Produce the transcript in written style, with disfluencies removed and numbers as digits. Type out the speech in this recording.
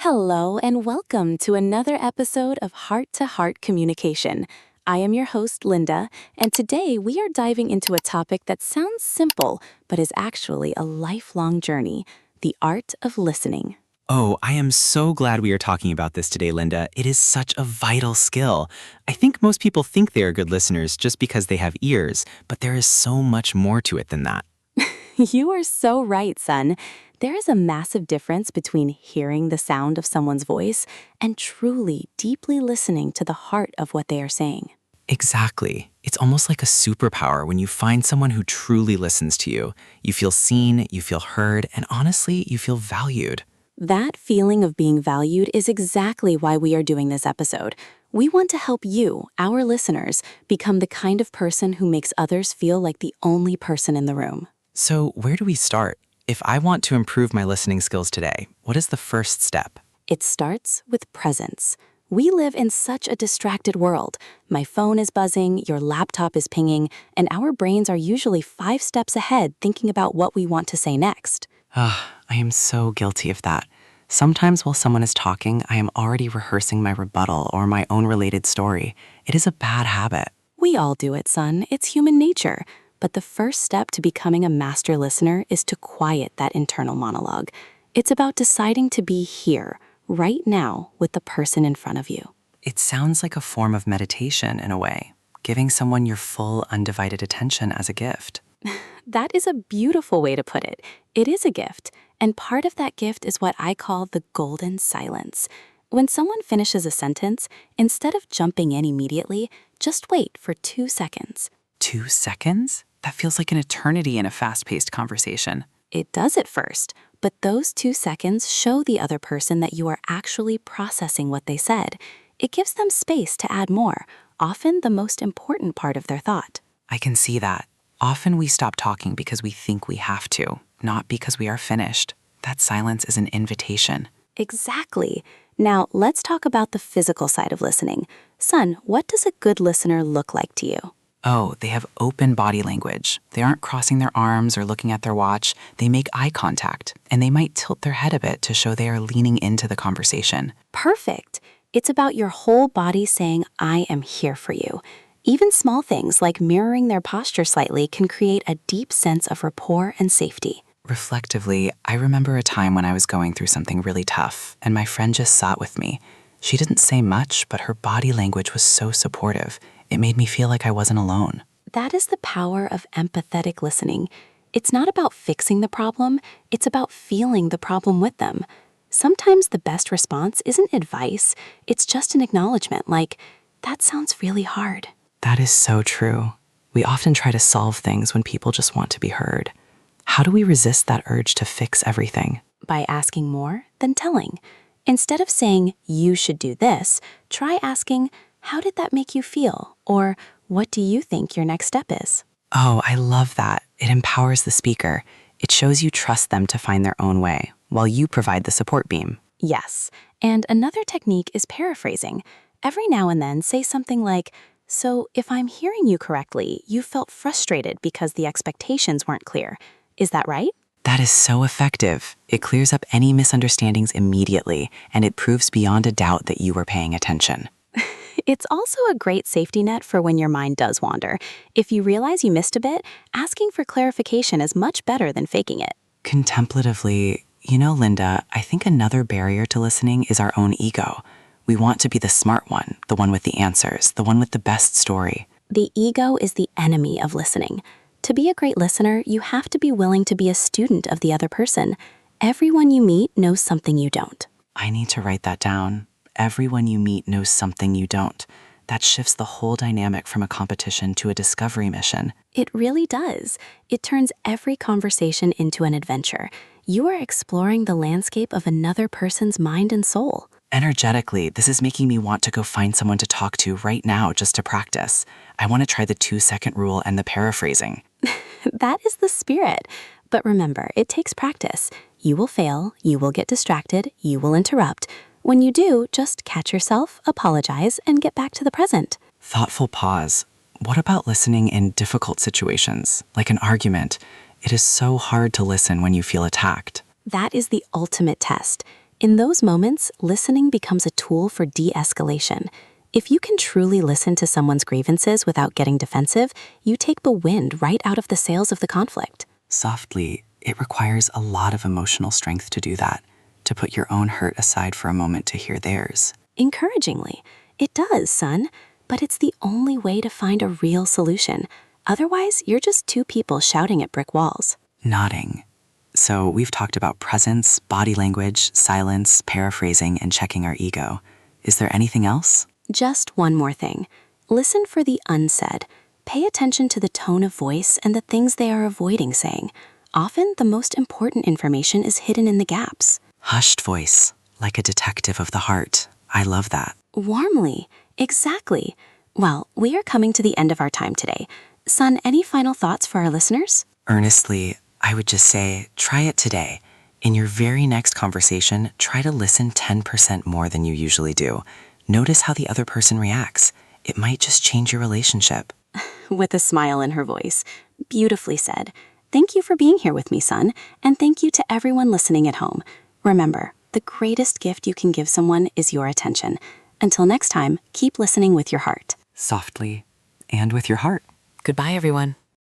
Hello, and welcome to another episode of Heart to Heart Communication. I am your host, Linda, and today we are diving into a topic that sounds simple, but is actually a lifelong journey: the art of listening. Oh, I am so glad we are talking about this today, Linda. It is such a vital skill. I think most people think they are good listeners just because they have ears, but there is so much more to it than that. You are so right, son. There is a massive difference between hearing the sound of someone's voice and truly, deeply listening to the heart of what they are saying. Exactly. It's almost like a superpower when you find someone who truly listens to you. You feel seen, you feel heard, and honestly, you feel valued. That feeling of being valued is exactly why we are doing this episode. We want to help you, our listeners, become the kind of person who makes others feel like the only person in the room. So, where do we start? If I want to improve my listening skills today, what is the first step? It starts with presence. We live in such a distracted world. My phone is buzzing, your laptop is pinging, and our brains are usually 5 steps ahead thinking about what we want to say next. I am so guilty of that. Sometimes while someone is talking, I am already rehearsing my rebuttal or my own related story. It is a bad habit. We all do it, son. It's human nature. But the first step to becoming a master listener is to quiet that internal monologue. It's about deciding to be here, right now, with the person in front of you. It sounds like a form of meditation in a way, giving someone your full, undivided attention as a gift. That is a beautiful way to put it. It is a gift, and part of that gift is what I call the golden silence. When someone finishes a sentence, instead of jumping in immediately, just wait for 2 seconds. 2 seconds? That feels like an eternity in a fast-paced conversation. It does at first, but those 2 seconds show the other person that you are actually processing what they said. It gives them space to add more, often the most important part of their thought. I can see that. Often we stop talking because we think we have to, not because we are finished. That silence is an invitation. Exactly. Now, let's talk about the physical side of listening. Son, what does a good listener look like to you? Oh, they have open body language. They aren't crossing their arms or looking at their watch. They make eye contact, and they might tilt their head a bit to show they are leaning into the conversation. Perfect. It's about your whole body saying, I am here for you. Even small things like mirroring their posture slightly can create a deep sense of rapport and safety. Reflectively, I remember a time when I was going through something really tough, and my friend just sat with me. She didn't say much, but her body language was so supportive. It made me feel like I wasn't alone. That is the power of empathetic listening. It's not about fixing the problem, it's about feeling the problem with them. Sometimes the best response isn't advice, it's just an acknowledgement like, that sounds really hard. That is so true. We often try to solve things when people just want to be heard. How do we resist that urge to fix everything? By asking more than telling. Instead of saying, you should do this, try asking, how did that make you feel? Or what do you think your next step is? Oh, I love that. It empowers the speaker. It shows you trust them to find their own way, while you provide the support beam. Yes. And another technique is paraphrasing. Every now and then say something like, so if I'm hearing you correctly, you felt frustrated because the expectations weren't clear. Is that right? That is so effective. It clears up any misunderstandings immediately, and it proves beyond a doubt that you were paying attention. It's also a great safety net for when your mind does wander. If you realize you missed a bit, asking for clarification is much better than faking it. Contemplatively, Linda, I think another barrier to listening is our own ego. We want to be the smart one, the one with the answers, the one with the best story. The ego is the enemy of listening. To be a great listener, you have to be willing to be a student of the other person. Everyone you meet knows something you don't. I need to write that down. Everyone you meet knows something you don't. That shifts the whole dynamic from a competition to a discovery mission. It really does. It turns every conversation into an adventure. You are exploring the landscape of another person's mind and soul. Energetically, this is making me want to go find someone to talk to right now just to practice. I want to try the 2-second rule and the paraphrasing. That is the spirit. But remember, it takes practice. You will fail, you will get distracted, you will interrupt. When you do, just catch yourself, apologize, and get back to the present. Thoughtful pause. What about listening in difficult situations, like an argument? It is so hard to listen when you feel attacked. That is the ultimate test. In those moments, listening becomes a tool for de-escalation. If you can truly listen to someone's grievances without getting defensive, you take the wind right out of the sails of the conflict. Softly, it requires a lot of emotional strength to do that, to put your own hurt aside for a moment to hear theirs. Encouragingly, it does, son, but it's the only way to find a real solution. Otherwise, you're just two people shouting at brick walls. Nodding. So we've talked about presence, body language, silence, paraphrasing, and checking our ego. Is there anything else? Just one more thing. Listen for the unsaid. Pay attention to the tone of voice and the things they are avoiding saying. Often, the most important information is hidden in the gaps. Hushed voice, like a detective of the heart. I love that. Warmly. Exactly. Well, we are coming to the end of our time today. Son, any final thoughts for our listeners? Earnestly, I would just say, try it today. In your very next conversation, try to listen 10% more than you usually do. Notice how the other person reacts. It might just change your relationship. With a smile in her voice. Beautifully said. Thank you for being here with me, son, and thank you to everyone listening at home. Remember, the greatest gift you can give someone is your attention. Until next time, keep listening with your heart. Softly and with your heart. Goodbye, everyone.